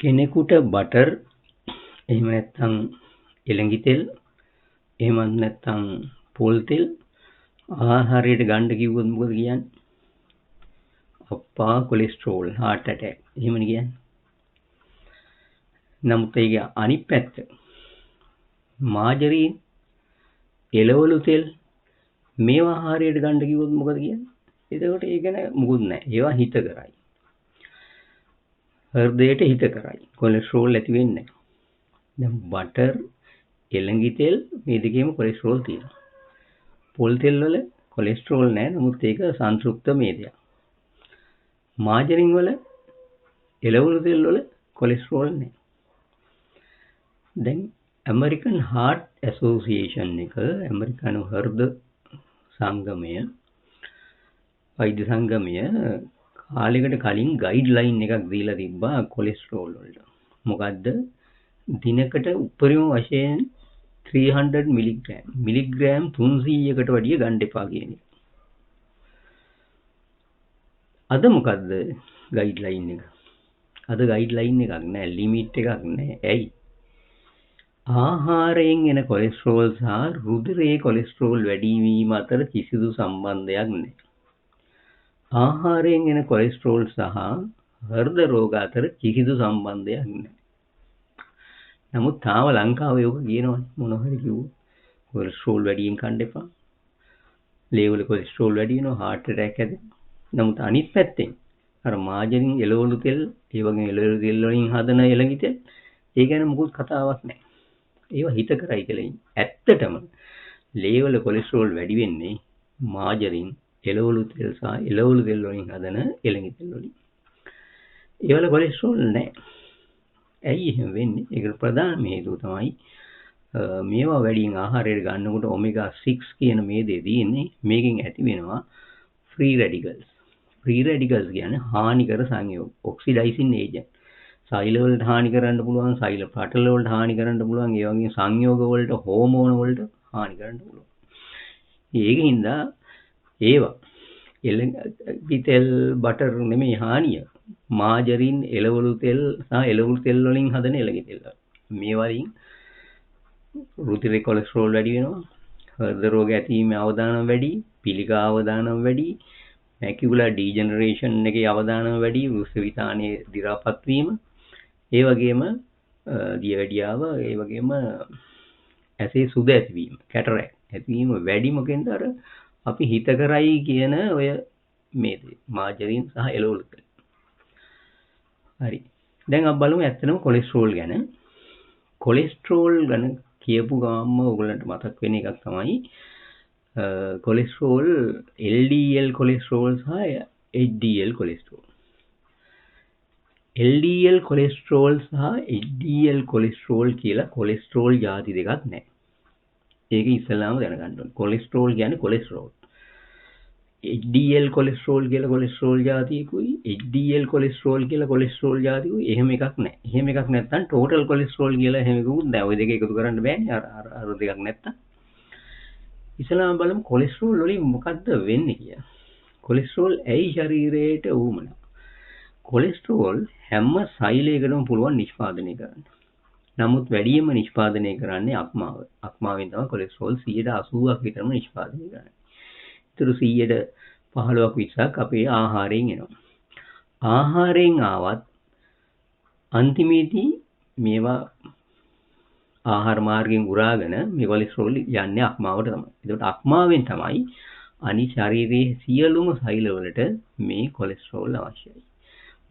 කෙනෙකුට බටර් එහෙම නැත්නම් එළඟි තෙල් එහෙමත් නැත්නම් පොල් තෙල් ආහාරයට ගන්න කිව්වොත් මොකද කියන්නේ? අප්පා කොලෙස්ටරෝල් heart attack එහෙමනේ කියන්නේ. නමුත් ඒකේ අනිත් පැත්ත මාජරීන් එළවලු තෙල් මේවා ආහාරයට ගන්න කිව්වොත් මොකද කියන්නේ? එතකොට ඒ ගැන මුකුත් නැහැ. ඒවා හිත කරයි. හෘදයට හිත කරයි. කොලෙස්ටරෝල් ඇති වෙන්නේ නැහැ. දැන් බටර් එළඟි තෙල් මේ දෙකේම කොලෙස්ටරෝල් තියෙනවා. පොල් තෙල් වල කොලෙස්ටරෝල් නැහැ. නමුත් ඒක සංතෘප්ත මේදයක්. මාජරින් වල එළවලු තෙල් වල කොලෙස්ටරෝල් නැහැ. දැන් ඇමරිකන් හાર્ට් ඇසෝසියේෂන් එක ඇමරිකානු හෘද සංගමය වෛද්‍ය සංගමය කාලයකට කලින් ගයිඩ්ලයින් එකක් දීලා තිබ්බා කොලෙස්ටරෝල් වලට. මොකද්ද? දිනකට උපරිම වශයෙන් 300 මිලිග්‍රෑම් 300කට වැඩිය ගන්න එපා කියන එක. අද මොකද්ද ගයිඩ්ලයින් එක? අද ගයිඩ්ලයින් එකක් නෑ, ලිමිට් එකක් නෑ. ඇයි? ආහාරයෙන් එන කොලෙස්ටරෝල් සහ රුධිරයේ කොලෙස්ටරෝල් වැඩි වීම අතර කිසිදු සම්බන්ධයක් නෑ. ආහාරයෙන් එන කොලෙස්ටරෝල් සහ හෘද රෝග අතර කිසිදු සම්බන්ධයක් නෑ. නමුත් තාම ලංකාවේ ඔක කියනවනේ මොන හරි කිව්වොත් කොලෙස්ටරෝල් වැඩියෙන් කන්න එපා. ලේවල කොලෙස්ටරෝල් වැඩි වෙනවා, heart attack හැදෙනවා. නමුත් අනිත් පැත්තෙන් අර මාජරින් එළවලු තෙල්, ඒ වගේ එළවලු තෙල් වලින් හදන එළඟි තෙල්, ඒ ගැන මොකුත් කතාවක් නැහැ. ඒවා හිත කරයි කියලා ඉන්නේ. ඇත්තටම ලේවල කොලෙස්ටරෝල් වැඩි වෙන්නේ මාජරින් එළවලු තෙල් සහ එළවලු තෙල් වලින් හදන එළඟි තෙල් වලින්. ඒවල කොලෙස්ටරෝල් නැහැ. ඇයි එහෙම වෙන්නේ? ඒකට ප්‍රධානම හේතුව තමයි මේවා වැඩියෙන් ආහාරයට ගන්නකොට ඔමෙගා 6 කියන මේදේ තියෙන්නේ. මේකෙන් ඇති වෙනවා ෆ්‍රී රැඩිකල්ස්. ෆ්‍රී රැඩිකල්ස් කියන්නේ හානිකර සංයෝග, ඔක්සිඩයිසින් ඒජන්ට්. සෛල වලට හානි කරන්න පුළුවන්, සෛල පටල වලට හානි කරන්න පුළුවන්, ඒ වගේ සංයෝග වලට, හෝමෝන වලට හානි කරන්න පුළුවන්. ඒකින්ද ඒවා එළඟි තෙල්, බටර් නෙමෙයි හානිය. මාජරින්, එළවලු තෙල් සහ එළවලු තෙල් වලින් හදන එළඟි තෙල්. මේ වලින් රුධිරේ කොලෙස්ටරෝල් වැඩි වෙනවා, හෘද රෝග ඇතිවීමේ අවදානම් වැඩි, පිළිකා අවදානම් වැඩි, මැකියුලර් ඩීජනරේෂන් එකේ අවදානම් වැඩි, වෘෂවිතානයේ දි รา පත් වීම, ඒ වගේම දියවැඩියාව, ඒ වගේම ඇසේ සුද ඇතිවීම, කැටරැක්ට් ඇතිවීම වැඩි. මොකෙන්ද? අර අපි හිත කරයි කියන ඔය මේ මාජරින් සහ එළවලු තෙල්. හරි. දැන් අපි බලමු ඇත්තටම කොලෙස්ටරෝල් ගැන. කොලෙස්ටරෝල් ගැන කියපු ගාම ඔයගලන්ට මතක් වෙන එකක් තමයි කොලෙස්ටරෝල්, LDL කොලෙස්ටරෝල් සහ HDL කොලෙස්ටරෝල්. LDL කොලෙස්ටරෝල් සහ HDL කොලෙස්ටරෝල් කියලා කොලෙස්ටරෝල් ಜಾති දෙකක් නැහැ. ඒක ඉස්සෙල්ලාම දැනගන්න ඕනේ. කොලෙස්ටරෝල් කියන්නේ කොලෙස්ටරෝල්. HDL කොලෙස්ටරෝල් කියලා කොලෙස්ටරෝල් ಜಾතියකුයි, HDL කොලෙස්ටරෝල් කියලා කොලෙස්ටරෝල් ಜಾතියකුයි එහෙම එකක් නැහැ. එහෙම එකක් නැත්නම් ටෝටල් කොලෙස්ටරෝල් කියලා එහෙම එකකුත් නැහැ. ওই දෙක එකතු කරන්න බෑනේ. අර දෙකක් නැත්තම්. ඉස්සෙල්ලාම බලමු කොලෙස්ටරෝල් වලින් මොකද්ද වෙන්නේ කියලා. කොලෙස්ටරෝල් ඇයි ශරීරයට උවමනා? කොලෙස්ටරෝල් හැම සෛලයකටම පුළුවන් නිෂ්පාදනය කරන්න. නමුත් වැඩියෙන්ම නිෂ්පාදනය කරන්නේ අක්මාව. අක්මාවෙන් තමයි කොලෙස්ටරෝල් 80%ක් විතරම නිෂ්පාදනය කරන්නේ. ඒතර 15%ක් 20ක් අපේ ආහාරයෙන් එනවා. ආහාරයෙන් ආවත් අන්තිමේදී මේවා ආහාර මාර්ගයෙන් උරාගෙන මේ කොලෙස්ටරෝල් යන්නේ අක්මාවට තමයි. ඒකට අක්මාවෙන් තමයි අනිත් ශරීරයේ සියලුම සෛල වලට මේ කොලෙස්ටරෝල් අවශ්‍යයි.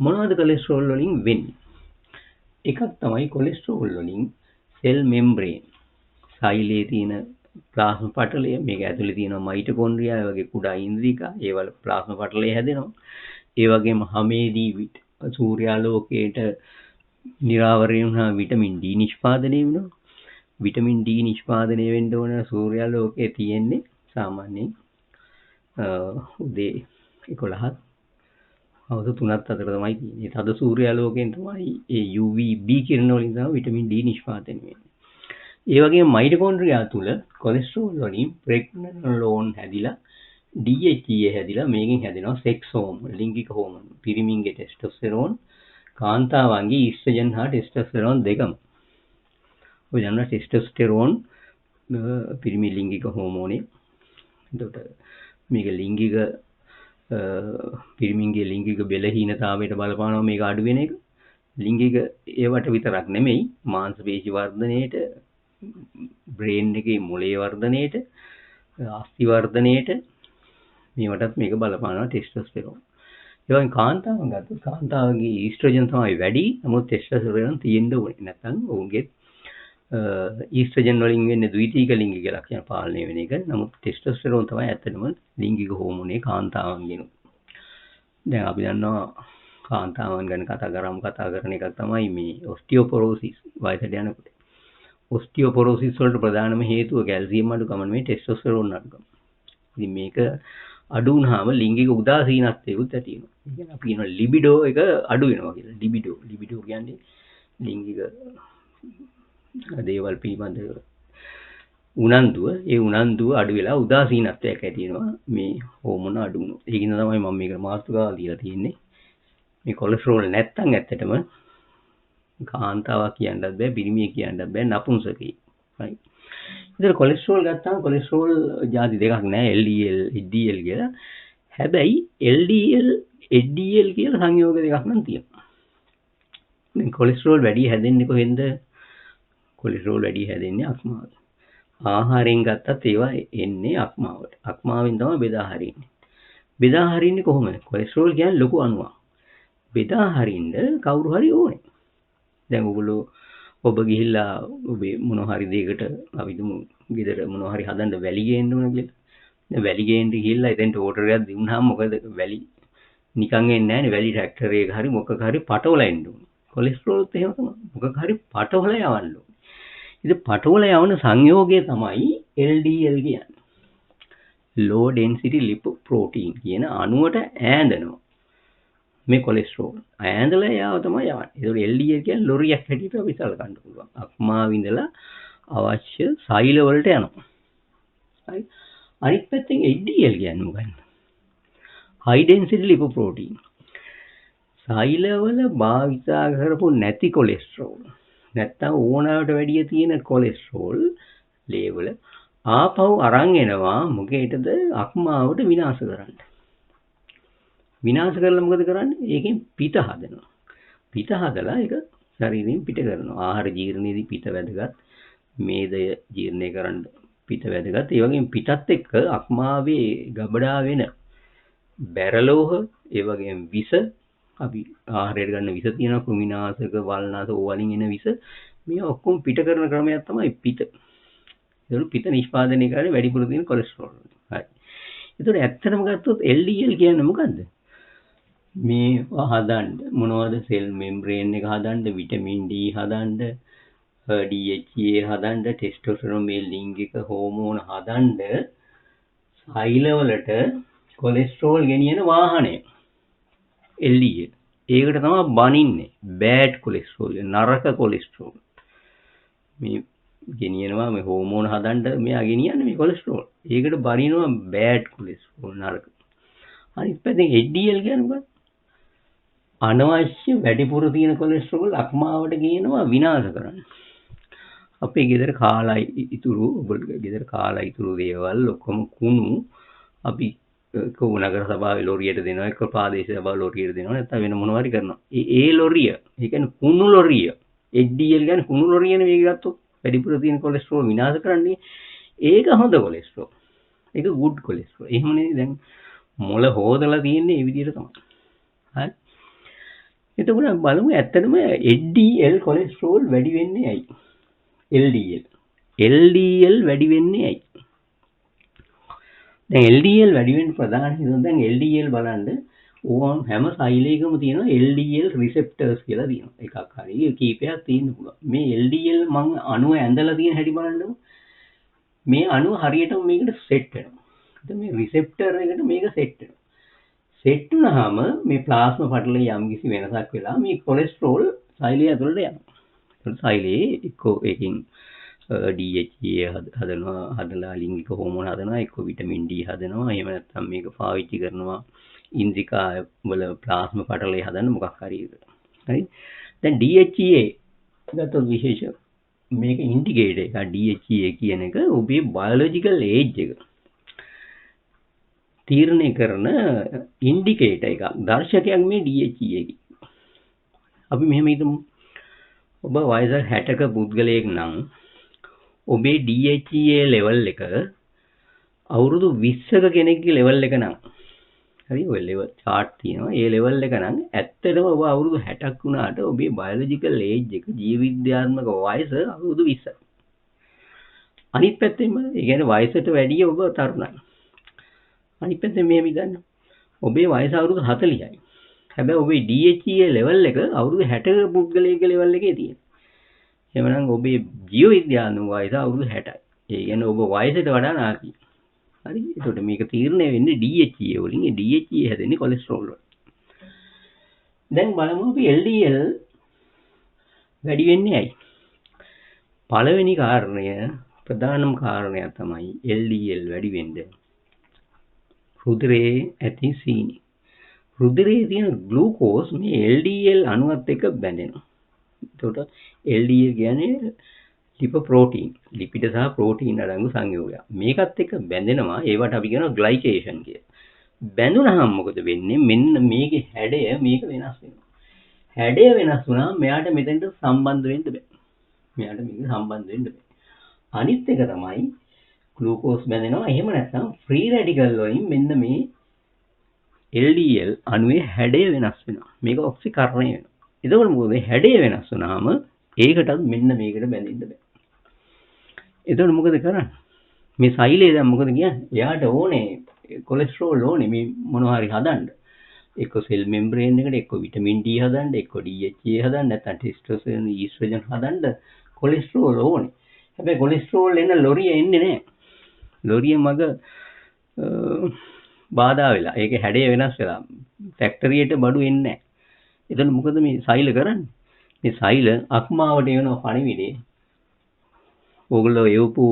මොනවද කොලෙස්ටරෝල් වලින් වෙන්නේ? එකක් තමයි කොලෙස්ටරෝල් වලින් සෙල් මෙම්බ්‍රේන්, සෛලයේ තියෙන ප්ලාස්මා පටලය, මේක ඇතුලේ තියෙනවා මයිටොකොන්ඩ්‍රියා, ඒ වගේ කුඩා ඉන්ද්‍රිකා, ඒවල ප්ලාස්මා පටලය හැදෙනවා. ඒ වගේම හැමේදී සූර්යාලෝකයට නිරාවරණය වුණා විටමින් D නිෂ්පාදනය වෙනවා. විටමින් D නිෂ්පාදනය වෙන්න ඕන සූර්යාලෝකයේ තියෙන්නේ සාමාන්‍යයෙන් උදේ 11ත් හවස 3ත් අතර තමයි තියෙන්නේ. තද සූර්යාලෝකයෙන් තමයි ඒ UVB කිරණ වලින් තමයි විටමින් D නිෂ්පාදනය වෙන්නේ. ඒ වගේම මයිටොකොන්ඩ්‍රියා තුල කොලෙස්ටරෝල් වලින් ප්‍රෙග්නලෝන් හැදිලා DHEA හැදිලා මේකෙන් හැදෙනවා සෙක්ස් හෝමෝන්, ලිංගික හෝමෝන්. පිරිමින්ගේ ටෙස්ටොස්ටෙරෝන්, කාන්තාවන්ගේ ඊස්ට්‍රජන් හා ටෙස්ටොස්ටෙරෝන් දෙකම. ඔය දන්නා ටෙස්ටොස්ටෙරෝන් පිරිමි ලිංගික හෝමෝනේ. එතකොට මේක ලිංගික පිරිමින්ගේ ලිංගික බෙලහීනතාවයට බලපානවා මේක අඩු වෙන එක. ලිංගික ඒවට විතරක් නෙමෙයි මාංශ පේශි වර්ධනයේට, බ්‍රේන් එකේ මොළයේ වර්ධනයේට, අස්ථි වර්ධනයේට මේවටත් මේක බලපානවා ටෙස්ටොස්ටෙරෝන්. ඒ වගේ කාන්තාවන් ගත්තොත් කාන්තාවගේ ඊස්ට්‍රජන් තමයි වැඩි. නමුත් ටෙස්ටොස්ටෙරෝන් තියෙන්න ඕනේ. නැත්නම් ඔවුන්ගේ ඊස්ට්‍රජන් වලින් වෙන්නේ ද්විතීයික ලිංගික ලක්ෂණ පාලනය වෙන එක. නමුත් ටෙස්ටොස්ටෙරෝන් තමයි ඇත්තටම ලිංගික හෝමෝනේ කාන්තාවන්ගෙනු. දැන් අපි දන්නවා කාන්තාවන් ගැන කතා කරන එකක් තමයි මේ ඔස්ටියෝපොරෝසිස් වයසට යනකොට. ඔස්ටියෝපොරෝසිස් වලට ප්‍රධානම හේතුව කැල්සියම් අඩුකම නෙමෙයි ටෙස්ටොස්ටෙරෝන් අඩුකම. ඉතින් මේක අඩු වුණාම ලිංගික උදාසීනත්වයකුත් ඇති වෙනවා. ඒ කියන්නේ අපි කියනවා ලිබිඩෝ එක අඩු වෙනවා කියලා. ලිබිඩෝ කියන්නේ ලිංගික දේවල් පිළිබඳ උනන්දුව. ඒ උනන්දුව අඩු වෙලා උදාසීනත්වයක් ඇති වෙනවා මේ හෝමෝන අඩු වුණොත්. ඒකින් තමයි මම මේක මාතෘකාව දීලා තියෙන්නේ. මේ කොලෙස්ටරෝල් නැත්තම් ඇත්තටම කාන්තාවක් කියන්නත් බෑ, පිරිමියෙක් කියන්නත් බෑ, නපුංසකෙක්. right. ඉතින් කොලෙස්ටරෝල් ගත්තාම කොලෙස්ටරෝල් ಜಾති දෙකක් නෑ, LDL, HDL කියලා. හැබැයි LDL, HDL කියලා සංයෝග දෙකක් නම් තියෙනවා. දැන් කොලෙස්ටරෝල් වැඩි හැදෙන්නේ කොහෙන්ද? කොලෙස්ටරෝල් වැඩි හැදෙන්නේ අක්මාවෙන්. ආහාරයෙන් ගත්තත් ඒවා එන්නේ අක්මාවට. අක්මාවෙන් තමයි බෙදා හරින්නේ. බෙදා හරින්නේ කොහොමද? කොලෙස්ටරෝල් කියන්නේ ලොකු අණුවක්. බෙදා හරින්න කවුරු හරි ඕනේ. දැන් ඔබ ගිහිල්ලා ඔබේ මොන හරි දෙයකට අපි දුමු ගෙදර මොන හරි හදන්න වැලි ගේන්න ඕන කියලා. දැන් වැලි ගේන්න ගිහිල්ලා එතෙන්ට ඕඩර් එකක් දුන්නාම මොකද වැලි නිකන් එන්නේ නැහැනේ. වැලි ට්‍රැක්ටර් එක හරි මොකක් හරි පටවල එන්න ඕනේ. කොලෙස්ටරෝල්ත් එහෙම තමයි. මොකක් හරි පටවල යවන්න ඕනේ. ඉතින් පටවල යවන සංයෝගය තමයි LDL කියන්නේ. low density lipoprotein කියන අණුවට ඈඳනවා. මේ කොලෙස්ටරෝල් ඈඳලා යාව තමයි යවන්නේ. ඒක LDL කියන්නේ ලොරියක් හැටියට අපි සලකන්න පුළුවන්. අක්මාව ඉඳලා අවශ්‍ය සෛල වලට යනවා. හරි. අනිත් පැත්තෙන් HDL කියන්නේ මොකක්ද? high density lipoprotein. සෛලවල භාවිතා කරපු නැති කොලෙස්ටරෝල්. නැත්තම් ඕනෑමට වැඩිය තියෙන කොලෙස්ටරෝල් ලේවල ආපහු අරන් එනවා මොකේටද? අක්මාවට විනාශ කරන්න. විනාශ කරලා මොකද කරන්නේ? ඒකෙන් පිට හදනවා. පිට හදලා ඒක ශරීරයෙන් පිට කරනවා. ආහාර ජීර්ණයේදී පිට වැදගත්. මේදය ජීර්ණය කරන්න පිට වැදගත්. ඒ වගේම පිටත් එක්ක අක්මාවේ ගබඩා වෙන බැරලෝහ, ඒ වගේම විස, අපි ආහාරයට ගන්න විස තියෙනවා, කෘමිනාශක, වල්නාශක, ඕවලින් එන විස. මේ ඔක්කොම පිට කරන ක්‍රමයක් තමයි පිට. ඒක පිට නිෂ්පාදනය කරන්නේ වැඩිපුර තියෙන කොලෙස්ටරෝල්. හරි. ඒතර ඇත්තටම ගත්තොත් LDL කියන්නේ මොකද්ද? මේ හදන්න මොනවද? සෙල් මෙම්බ්‍රේන් එක හදන්න, විටමින් D හදන්න, DHA හදන්න, ටෙස්ටොස්ටෙරෝන් මේ ලිංගික හෝමෝන හදන්න සෛලවලට කොලෙස්ටරෝල් ගෙනියන වාහනය LDL. ඒකට තමයි බනින්නේ බෑඩ් කොලෙස්ටරෝල්, නරක කොලෙස්ටරෝල්. මේ ගෙනියනවා මේ හෝමෝන හදන්න මෙයා ගෙනියන්නේ මේ කොලෙස්ටරෝල්. ඒකට බනිනවා බෑඩ් කොලෙස්ටරෝල්, නරක. අනිත් පැත්තෙන් HDL කියන්නේ මොකක්ද? අනවශ්‍ය වැඩිපුර තියෙන කොලෙස්ටරෝල් අක්මාවට ගේනවා විනාශ කරන්න. අපේ ගෙදර කාලා ඉතුරු දේවල් ඔක්කොම කුණු අපි නගර සභාවේ ලොරියට දෙනවා, එක්ක ප්‍රාදේශීය සභාවේ ලොරියට දෙනවා, නැත්නම් වෙන මොනවා හරි කරනවා. ඒ ලොරිය, ඒ කියන්නේ කුණු ලොරිය. HDL කියන්නේ කුණු ලොරියනේ මේක ගත්තොත් වැඩිපුර තියෙන කොලෙස්ටරෝල් විනාශ කරන්නේ. ඒක හොඳ කොලෙස්ටරෝල්. ඒක good කොලෙස්ටරෝල්. එහෙමනේ දැන් මොළ හොදලා තියෙන්නේ මේ විදිහට තමයි. හරි. එතකොට බලමු ඇත්තටම HDL කොලෙස්ටරෝල් වැඩි වෙන්නේ ඇයි? LDL වැඩි වෙන්නේ ඇයි? දැන් LDL වැඩි වෙන්න ප්‍රධාන හේතුව දැන් LDL බලන්න ඕම් හැම සෛලයකම තියෙනවා LDL රිසෙප්ටර්ස් කියලා තියෙනවා. එකක් හරි කීපයක් තියෙන්න පුළුවන්. මේ LDL මං අණුව ඇඳලා තියෙන හැටි බලන්නකො. මේ අණුව හරියටම මේකට සෙට් වෙනවා. එතකොට මේ රිසෙප්ටර් එකට මේක සෙට් වෙනවා. සෙට් වුණාම මේ ප්ලාස්මා පටලේ යම් කිසි වෙනසක් වෙලා මේ කොලෙස්ටරෝල් සෛලය ඇතුළට යනවා. ඒත් සෛලයේ එක්කෝ එකකින් DHA හදලා ලිංගික හෝමෝන හදනවා, එක්ක විටමින් D හදනවා. එහෙම නැත්නම් මේක පාවිච්චි කරනවා ඉන්ද්‍රිකා වල ප්ලාස්මා පටලේ හදන්න මොකක් හරි එකට. හරි. දැන් DHEA ගත්තොත් විශේෂ මේක ඉන්ඩිකේටර් එක. DHEA කියන එක ඔබේ බයොලොජිකල් ඒජ් එක තීරණය කරන ඉන්ඩිකේටර් එකක්. දර්ශකයක් මේ DHEA එක. අපි මෙහෙම හිතමු. ඔබ වයස 60ක පුද්ගලයෙක් නම් ඔබේ DHEA ලෙවල් එක අවුරුදු 20ක කෙනෙක්ගේ ලෙවල් එක නම් හරි ඔය ලෙවල් chart තියෙනවා. ඒ ලෙවල් එක නම් ඇත්තටම ඔබ අවුරුදු 60ක් වුණාට ඔබේ බයොලොජිකල් ඒජ් එක ජීව විද්‍යාත්මක වයස අවුරුදු 20යි. අනිත් පැත්තෙන් ඒ කියන්නේ වයසට වැඩිය ඔබ තරුණයි. අනිත් පැත්තෙන් මෙහෙම හිතන්න. ඔබේ වයස අවුරුදු 40යි. හැබැයි ඔබේ DHEA ලෙවල් එක අවුරුදු 60ක පුද්ගලයෙක්ගේ ලෙවල් එකේ තියෙනවා. එහෙමනම් ඔබේ ජීව විද්‍යාත්මක වයස අවුරුදු 60යි. ඒ කියන්නේ ඔබ වයසට වඩා නාකියි. හරි. ඒකට මේක තීරණය වෙන්නේ DHEA වලින්. ඒ DHEA හැදෙන්නේ කොලෙස්ටරෝල් වලින්. දැන් බලමු අපි LDL වැඩි වෙන්නේ ඇයි? පළවෙනි කාරණය ප්‍රධානම කාරණය තමයි LDL වැඩි වෙන්නේ. රුධිරයේ ඇති සීනි. රුධිරයේ තියෙන ග්ලූකෝස් මේ LDL අණුවත් එක්ක බැඳෙනවා. එතකොට LDL කියන්නේ ලිපොප්‍රෝටීන්, ලිපිඩ සහ ප්‍රෝටීන් අඩංගු සංයෝගයක්. මේකත් එක්ක බැඳෙනවා. ඒවට අපි කියනවා ග්ලයිකේෂන් කියලා. බැඳුනහම මොකද වෙන්නේ? මෙන්න මේකේ හැඩය මේක වෙනස් වෙනවා. හැඩය වෙනස් වුණාම මෙයාට මෙතෙන්ට සම්බන්ධ වෙන්න බෑ. මෙයාට මේක සම්බන්ධ වෙන්න බෑ. අනිත් එක තමයි ග්ලූකෝස් බැඳෙනවා. එහෙම නැත්නම් ෆ්‍රී රැඩිකල් වලින් මෙන්න මේ LDL අණුවේ හැඩය වෙනස් වෙනවා. මේක ඔක්සිකරණය වෙනවා. එතකොට මොකද හැඩය වෙනස් වුණාම ඒකටත් මෙන්න මේකට බැඳෙන්න බෑ. එතකොට මොකද කරන්නේ? මේ සෛලය දැන් මොකද කියන්නේ? එයාට ඕනේ කොලෙස්ටරෝල් ඕනේ මේ මොනවා හරි හදන්න. එක්ක සෙල් මෙම්බ්‍රේන් එකට, එක්ක විටමින් D හදන්න, එක්ක DHA හදන්න, නැත්නම් ටෙස්ටෝස්ටෙරෝන්, ඊස්ට්‍රෝජන් හදන්න කොලෙස්ටරෝල් ඕනේ. හැබැයි කොලෙස්ටරෝල් එන ලොරිය එන්නේ නැහැ. ලොරිය මග බාධා වෙලා. ඒකේ හැඩය වෙනස් වෙලා. ෆැක්ටරියට බඩු එන්නේ නැහැ. එතන මොකද මේ සෛල කරන්නේ? මේ සෛල අක්මාවට එන පණිවිඩේ ඕගොල්ලෝ එවපු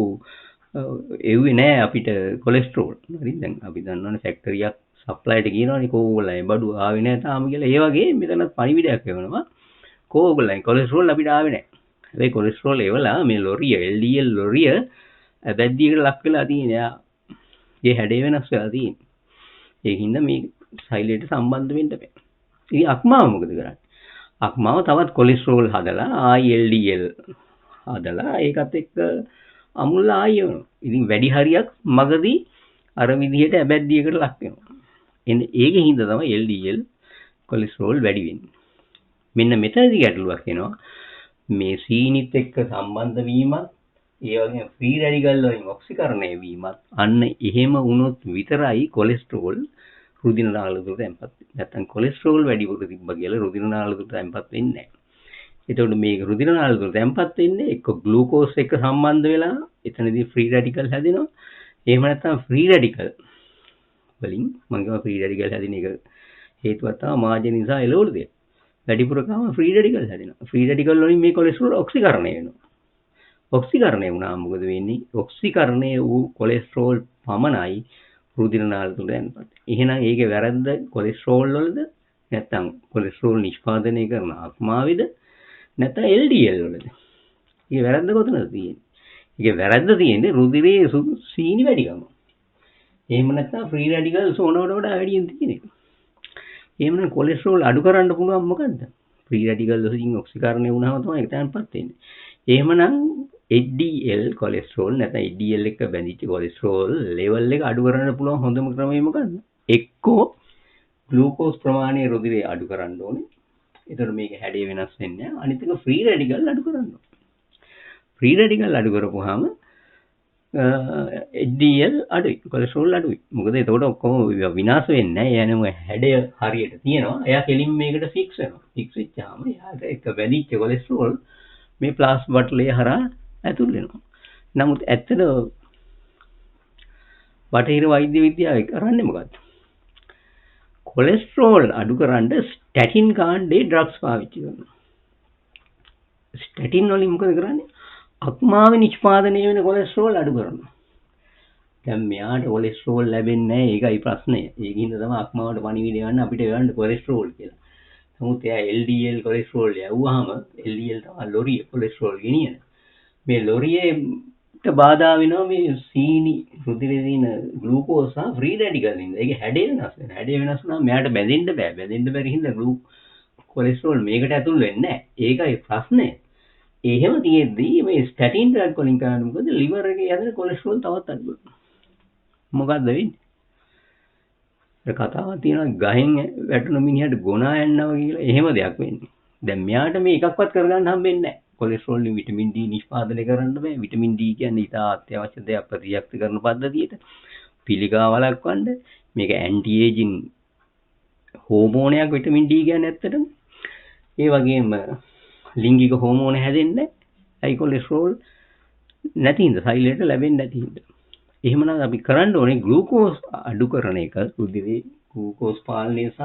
එව්වේ නෑ අපිට කොලෙස්ටරෝල්. හරි දැන් අපි දන්නවනේ ෆැක්ටරියක් සප්ලයිට කියනවනේ කෝගොල්ලන්ගේ බඩු ආවේ නෑ තාම කියලා. ඒ වගේ මෙතන පණිවිඩයක් එවනවා. කෝගොල්ලන්ගේ කොලෙස්ටරෝල් අපිට ආවේ නෑ. හැබැයි කොලෙස්ටරෝල් එවලා මේ ලොරිය LDL ලොරිය ඇබැද්දියකට ලක් වෙලා තියෙනවා. ඒ හැඩය වෙනස් වෙලා තියෙනවා. ඒකින්ද මේ සෛලයට සම්බන්ධ වෙන්න බෑ. ඉතින් අක්මාව මොකද කරන්නේ? අක්මාව තවත් කොලෙස්ටරෝල් හදලා ආයි LDL හදලා ඒකත් එක්ක අමුල්ලා ආයෙ වෙනවා. ඉතින් වැඩි හරියක් මගදී අර විදිහට ඇබැද්දියකට ලක් වෙනවා. එන්නේ ඒකෙන් හින්දා තමයි LDL කොලෙස්ටරෝල් වැඩි වෙන්නේ. මෙන්න මෙතනදී ගැටලුවක් එනවා. මේ සීනිත් එක්ක සම්බන්ධ වීමත් ඒ වගේම ෆ්‍රී රැඩිකල් වලින් ඔක්සිකරණය වීමත් අන්න එහෙම වුණොත් විතරයි කොලෙස්ටරෝල් රුධිර නාල තුළ තැන්පත් වෙන්නේ. නැත්නම් කොලෙස්ටරෝල් වැඩි කොට තිබ්බා කියලා රුධිර නාල තුළ තැන්පත් වෙන්නේ නැහැ. එතකොට මේක රුධිර නාල තුළ තැන්පත් වෙන්නේ එක්ක ග්ලූකෝස් එක්ක සම්බන්ධ වෙලා එතනදී ෆ්‍රී රැඩිකල් හැදෙනවා. එහෙම නැත්නම් ෆ්‍රී රැඩිකල් වලින් මම කියනවා ෆ්‍රී රැඩිකල් හැදෙන එක හේතුවක් තමයි මාර්ජින් නිසා එළවලු දෙයක්. වැඩිපුර කම ෆ්‍රී රැඩිකල් හැදෙනවා. ෆ්‍රී රැඩිකල් වලින් මේ කොලෙස්ටරෝල් ඔක්සිකරණය වෙනවා. ඔක්සිකරණය වුණාම මොකද වෙන්නේ? ඔක්සිකරණය වූ කොලෙස්ටරෝල් පමණයි රුධිර නාල තුළ තැන්පත්. එහෙනම් ඒකේ වැරද්ද කොලෙස්ටරෝල් වලද? නැත්නම් කොලෙස්ටරෝල් නිෂ්පාදනය කරන අක්මාවේද? නැත්නම් LDL වලද? ඒකේ වැරද්ද කොතනද තියෙන්නේ? ඒකේ වැරද්ද තියෙන්නේ රුධිරයේ සීනි වැඩිකම. එහෙම නැත්නම් ෆ්‍රී රැඩිකල්ස් ඕනවට වඩා වැඩියෙන් තියෙන එක. එහෙමනම් කොලෙස්ටරෝල් අඩු කරන්න පුළුවන් මොකද්ද? ෆ්‍රී රැඩිකල් වලින් ඔක්සිකරණය වුණාම තමයි ඒක තැන්පත් වෙන්නේ. එහෙමනම් HDL කොලෙස්ටරෝල් නැත්නම් HDL එක බැඳිච්ච කොලෙස්ටරෝල් ලෙවල් එක අඩු කරන්න පුළුවන් හොඳම ක්‍රමය මොකද්ද? එක්කෝ ග්ලූකෝස් ප්‍රමාණය රුධිරයේ අඩු කරන්න ඕනේ. ඒතර මේක හැඩය වෙනස් වෙන්නේ නැහැ. අනිත් එක ෆ්‍රී රැඩිකල් අඩු කරන්න ඕනේ. ෆ්‍රී රැඩිකල් අඩු කරපුවාම HDL අඩුයි, කොලෙස්ටරෝල් අඩුයි. මොකද එතකොට ඔක්කොම විනාශ වෙන්නේ නැහැ. යනම හැඩය හරියට තියෙනවා. එයා කෙලින් මේකට ෆික්ස් වෙනවා. ෆික්ස් වෙච්චාම එයාට එක බැඳිච්ච කොලෙස්ටරෝල් මේ ප්ලාස් බට්ලේ හරහා ඇතුල් වෙනවා. නමුත් ඇත්තට බටහිර වෛද්‍ය විද්‍යාව කරන්නේ මොකද්ද? කොලෙස්ටරෝල් අඩු කරන්න ස්ටැටින් කාණ්ඩේ ඩ්‍රග්ස් පාවිච්චි කරනවා. ස්ටැටින් වලින් මොකද කරන්නේ? අක්මාවේ නිෂ්පාදනය වෙන කොලෙස්ටරෝල් අඩු කරනවා. දැන් මෙයාට කොලෙස්ටරෝල් ලැබෙන්නේ නැහැ. ඒකයි ප්‍රශ්නය. ඒකින්ද තමයි අක්මාවට පණිවිඩ යවන්න අපිට ගන්න කොලෙස්ටරෝල් කියලා. නමුත් එයා LDL කොලෙස්ටරෝල් යවුවාම LDL තමයි ලොරිය කොලෙස්ටරෝල් ගෙනියන. මේ ලොරියට බාධා වෙනවා මේ සීනි රුධිරේ තියෙන ග්ලූකෝස් සහ ෆ්‍රී රැඩිකල් ඉන්න. ඒක හැඩය වෙනස් වෙනවා. හැඩය වෙනස් වුණාම මෙයාට බැඳෙන්න බෑ. බැඳෙන්න බැරි හින්දා කොලෙස්ටරෝල් මේකට ඇතුල් වෙන්නේ නැහැ. ඒකයි ප්‍රශ්නේ. එහෙම තියෙද්දි මේ ස්ටැටින් ඩ්‍රග් වලින් කරන්නේ මොකද? liver එකේ හැදෙන කොලෙස්ටරෝල් තවත් අඩු කරනවා. මොකද්ද වෙන්නේ? ඒ කතාවක් තියෙනවා ගහෙන් වැටුණු මිනිහට ගොනා යනවා කියලා. එහෙම දෙයක් වෙන්නේ. දැන් මෙයාට මේ එකක්වත් කරගන්න හම්බෙන්නේ නැහැ. කොලෙස්ටරෝල් වලින් විටමින් D නිෂ්පාදනය කරන්න බෑ. විටමින් D කියන්නේ ඉතා අත්‍යවශ්‍ය දෙයක් ප්‍රතිශක්ති කරන පද්ධතියට. පිළිකා වළක්වන්න මේක ඇන්ටි ඒජින් හෝමෝනයක් විටමින් D කියන්නේ ඇත්තටම. ඒ වගේම ලිංගික හෝමෝන හැදෙන්නේ ඇයි කොලෙස්ටරෝල් නැති හින්දා සෛලයට ලැබෙන්නේ නැති හින්දා. එහෙමනම් අපි කරන්න ඕනේ ග්ලූකෝස් අඩු කරන එක, රුධිරේ ග්ලූකෝස් පාලනය සහ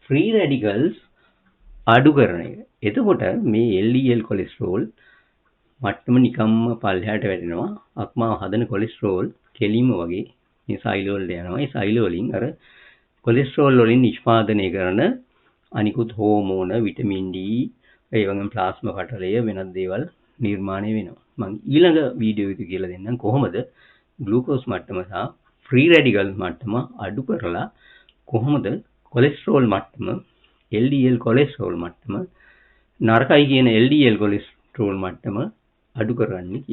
ෆ්‍රී රැඩිකල්ස් අඩු කරන එක. එතකොට මේ LDL කොලෙස්ටරෝල් මට්ටම නිකම්ම පල්ලෙහාට වැටෙනවා. අක්මාව හදන කොලෙස්ටරෝල් කෙලින්ම වගේ මේ සෛල වලට යනවා. ඒ සෛල වලින් අර කොලෙස්ටරෝල් වලින් නිෂ්පාදනය කරන අනිකුත් හෝමෝන, විටමින් D, ඒ වගේම ප්ලාස්මා පටලය වෙනත් දේවල් නිර්මාණය වෙනවා. මම ඊළඟ වීඩියෝ එකේ කියලා දෙන්නම් කොහොමද ග්ලූකෝස් මට්ටම සහ ෆ්‍රී රැඩිකල් මට්ටම අඩු කරලා කොහොමද කොලෙස්ටරෝල් මට්ටම, LDL කොලෙස්ටරෝල් මට්ටම, නරකයි කියන LDL කොලෙස්ටරෝල් මට්ටම අඩු කරන්නේ